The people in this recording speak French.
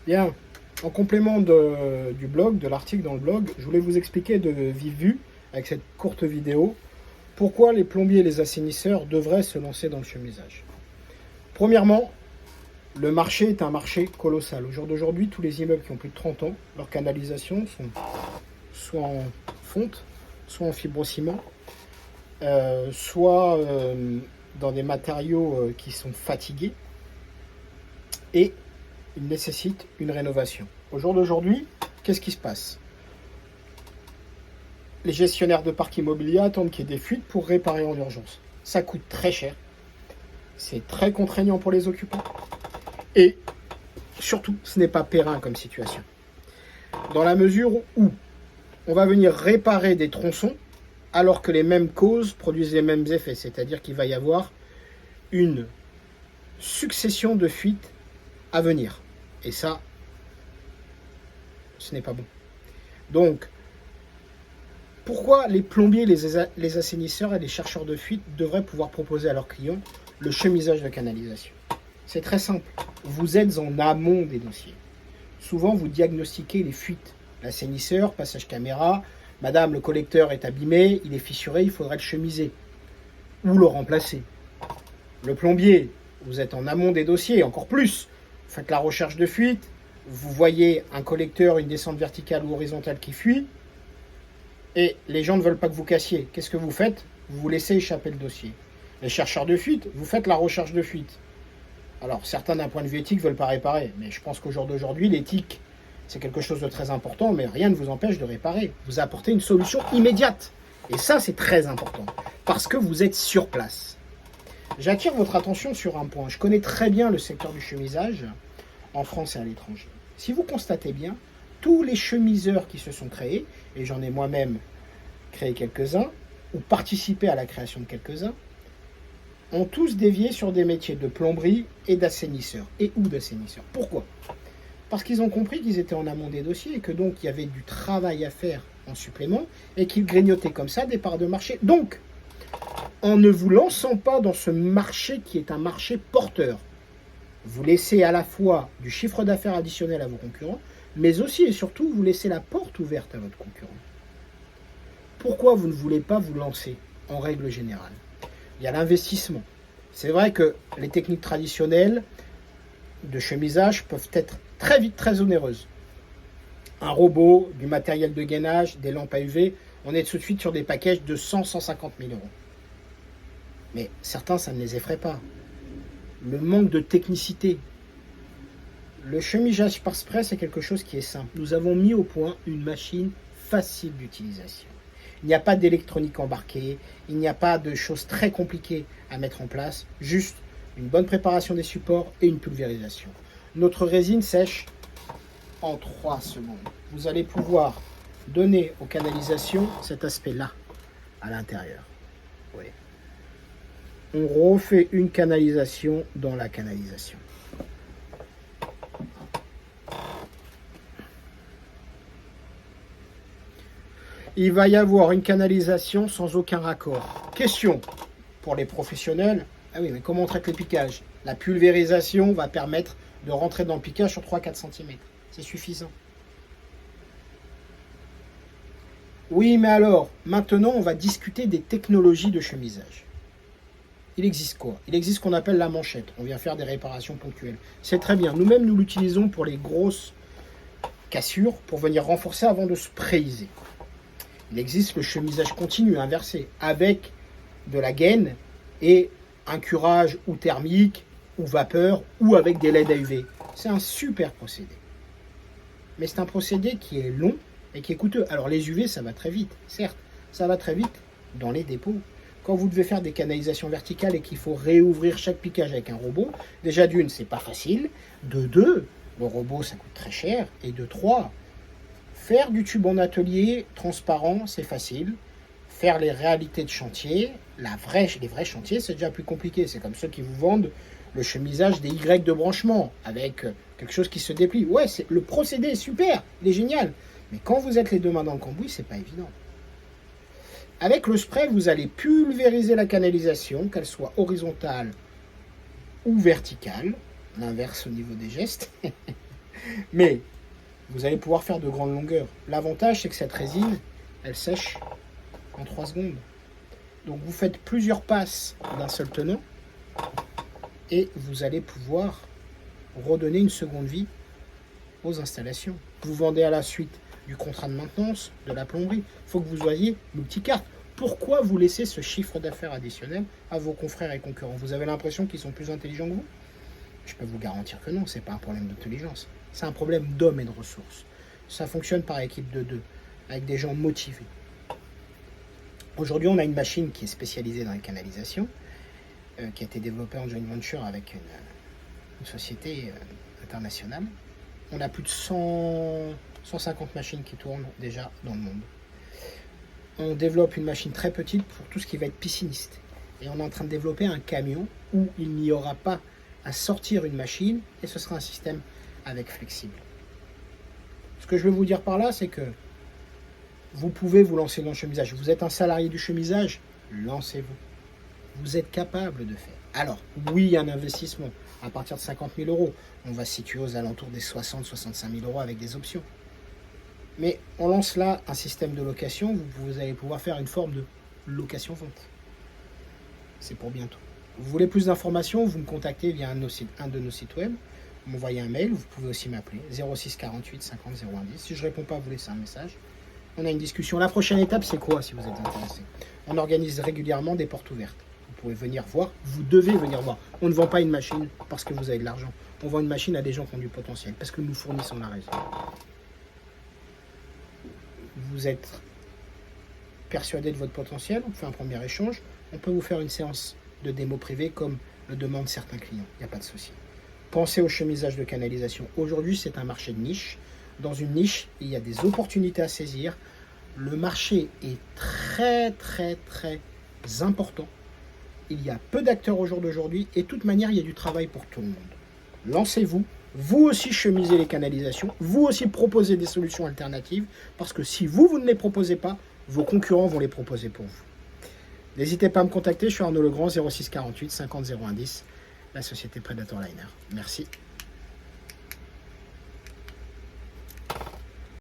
Bien, en complément du blog, de l'article dans le blog, je voulais vous expliquer de vive vue, avec cette courte vidéo, pourquoi les plombiers et les assainisseurs devraient se lancer dans le chemisage. Premièrement, le marché est un marché colossal. Au jour d'aujourd'hui, tous les immeubles qui ont plus de 30 ans, leurs canalisations sont soit en fonte, soit en fibrociment, soit dans des matériaux qui sont fatigués, et ils nécessitent une rénovation. Au jour d'aujourd'hui, qu'est-ce qui se passe? Les gestionnaires de parcs immobiliers attendent qu'il y ait des fuites pour réparer en urgence. Ça coûte très cher, c'est très contraignant pour les occupants, et surtout, ce n'est pas périn comme situation. Dans la mesure où on va venir réparer des tronçons, alors que les mêmes causes produisent les mêmes effets, c'est-à-dire qu'il va y avoir une succession de fuites à venir. Et ça, ce n'est pas bon. Donc, pourquoi les plombiers, les assainisseurs et les chercheurs de fuite devraient pouvoir proposer à leurs clients le chemisage de canalisation? C'est très simple. Vous êtes en amont des dossiers. Souvent, vous diagnostiquez les fuites. L'assainisseur, passage caméra, madame, le collecteur est abîmé, il est fissuré, il faudrait le chemiser ou le remplacer. Le plombier, vous êtes en amont des dossiers, encore plus. Vous faites la recherche de fuite, vous voyez un collecteur, une descente verticale ou horizontale qui fuit, et les gens ne veulent pas que vous cassiez. Qu'est-ce que vous faites? Vous vous laissez échapper le dossier. Les chercheurs de fuite, vous faites la recherche de fuite. Alors, certains, d'un point de vue éthique, ne veulent pas réparer, mais je pense qu'au jour d'aujourd'hui, l'éthique, c'est quelque chose de très important, mais rien ne vous empêche de réparer. Vous apportez une solution immédiate. Et ça, c'est très important, parce que vous êtes sur place. J'attire votre attention sur un point. Je connais très bien le secteur du chemisage, en France et à l'étranger. Si vous constatez bien, tous les chemiseurs qui se sont créés, et j'en ai moi-même créé quelques-uns, ou participé à la création de quelques-uns, ont tous dévié sur des métiers de plomberie et d'assainisseur, et ou d'assainisseur. Pourquoi? Parce qu'ils ont compris qu'ils étaient en amont des dossiers et que donc il y avait du travail à faire en supplément et qu'ils grignotaient comme ça des parts de marché. Donc, en ne vous lançant pas dans ce marché qui est un marché porteur, vous laissez à la fois du chiffre d'affaires additionnel à vos concurrents, mais aussi et surtout vous laissez la porte ouverte à votre concurrent. Pourquoi vous ne voulez pas vous lancer en règle générale? Il y a l'investissement. C'est vrai que les techniques traditionnelles de chemisage peuvent être très vite très onéreuses. Un robot, du matériel de gainage, des lampes à UV, on est tout de suite sur des packages de 100-150 000 euros. Mais certains, ça ne les effraie pas. Le manque de technicité. Le chemisage par spray, c'est quelque chose qui est simple. Nous avons mis au point une machine facile d'utilisation. Il n'y a pas d'électronique embarquée, il n'y a pas de choses très compliquées à mettre en place, juste une bonne préparation des supports et une pulvérisation. Notre résine sèche en 3 secondes. Vous allez pouvoir donner aux canalisations cet aspect-là, à l'intérieur. Oui. On refait une canalisation dans la canalisation. Il va y avoir une canalisation sans aucun raccord. Question pour les professionnels. Ah oui, mais comment on traite les piquages? La pulvérisation va permettre de rentrer dans le piquage sur 3-4 cm. C'est suffisant. Oui, mais alors, maintenant, on va discuter des technologies de chemisage. Il existe quoi? Il existe ce qu'on appelle la manchette. On vient faire des réparations ponctuelles. C'est très bien. Nous-mêmes, nous l'utilisons pour les grosses cassures, pour venir renforcer avant de sprayiser. Il existe le chemisage continu, inversé, avec de la gaine et un curage ou thermique, ou vapeur, ou avec des LED à UV. C'est un super procédé. Mais c'est un procédé qui est long et qui est coûteux. Alors les UV, ça va très vite, certes. Ça va très vite dans les dépôts. Quand vous devez faire des canalisations verticales et qu'il faut réouvrir chaque piquage avec un robot, déjà d'une, c'est pas facile. De deux, le robot, ça coûte très cher. Et de trois, faire du tube en atelier transparent, c'est facile. Faire les réalités de chantier, les vrais chantiers, c'est déjà plus compliqué. C'est comme ceux qui vous vendent le chemisage des Y de branchement avec quelque chose qui se déplie. Ouais, le procédé est super, il est génial. Mais quand vous êtes les deux mains dans le cambouis, c'est pas évident. Avec le spray, vous allez pulvériser la canalisation, qu'elle soit horizontale ou verticale, l'inverse au niveau des gestes. Mais vous allez pouvoir faire de grandes longueurs. L'avantage, c'est que cette résine, elle sèche en 3 secondes. Donc vous faites plusieurs passes d'un seul tenant et vous allez pouvoir redonner une seconde vie aux installations. Vous vendez à la suite du contrat de maintenance, de la plomberie. Il faut que vous voyez multicarte. Pourquoi vous laissez ce chiffre d'affaires additionnel à vos confrères et concurrents? Vous avez l'impression qu'ils sont plus intelligents que vous? Je peux vous garantir que non, ce n'est pas un problème d'intelligence. C'est un problème d'hommes et de ressources. Ça fonctionne par équipe de 2, avec des gens motivés. Aujourd'hui, on a une machine qui est spécialisée dans les canalisations, qui a été développée en joint venture avec une société internationale. On a plus de 150 machines qui tournent déjà dans le monde. On développe une machine très petite pour tout ce qui va être pisciniste. Et on est en train de développer un camion où il n'y aura pas à sortir une machine et ce sera un système avec flexible. Ce que je veux vous dire par là, c'est que vous pouvez vous lancer dans le chemisage. Vous êtes un salarié du chemisage, lancez-vous. Vous êtes capable de faire. Alors, oui, il y a un investissement. À partir de 50 000 euros, on va se situer aux alentours des 60-65 000 euros avec des options. Mais on lance là un système de location, vous allez pouvoir faire une forme de location-vente. C'est pour bientôt. Vous voulez plus d'informations, vous me contactez via un de nos sites web, vous m'envoyez un mail, vous pouvez aussi m'appeler 06 48 50 010. Si je ne réponds pas, vous laissez un message. On a une discussion. La prochaine étape, c'est quoi si vous êtes intéressé? On organise régulièrement des portes ouvertes. Vous pouvez venir voir, vous devez venir voir. On ne vend pas une machine parce que vous avez de l'argent. On vend une machine à des gens qui ont du potentiel, parce que nous fournissons la raison. Vous êtes persuadé de votre potentiel, on fait un premier échange, on peut vous faire une séance de démo privée comme le demandent certains clients, il n'y a pas de souci. Pensez au chemisage de canalisation. Aujourd'hui, c'est un marché de niche. Dans une niche, il y a des opportunités à saisir. Le marché est très important. Il y a peu d'acteurs au jour d'aujourd'hui et de toute manière, il y a du travail pour tout le monde. Lancez-vous. Vous aussi chemisez les canalisations, vous aussi proposez des solutions alternatives, parce que si vous ne les proposez pas, vos concurrents vont les proposer pour vous. N'hésitez pas à me contacter, je suis Arnaud Legrand, 06 48 50 010, la société Predator Liner. Merci.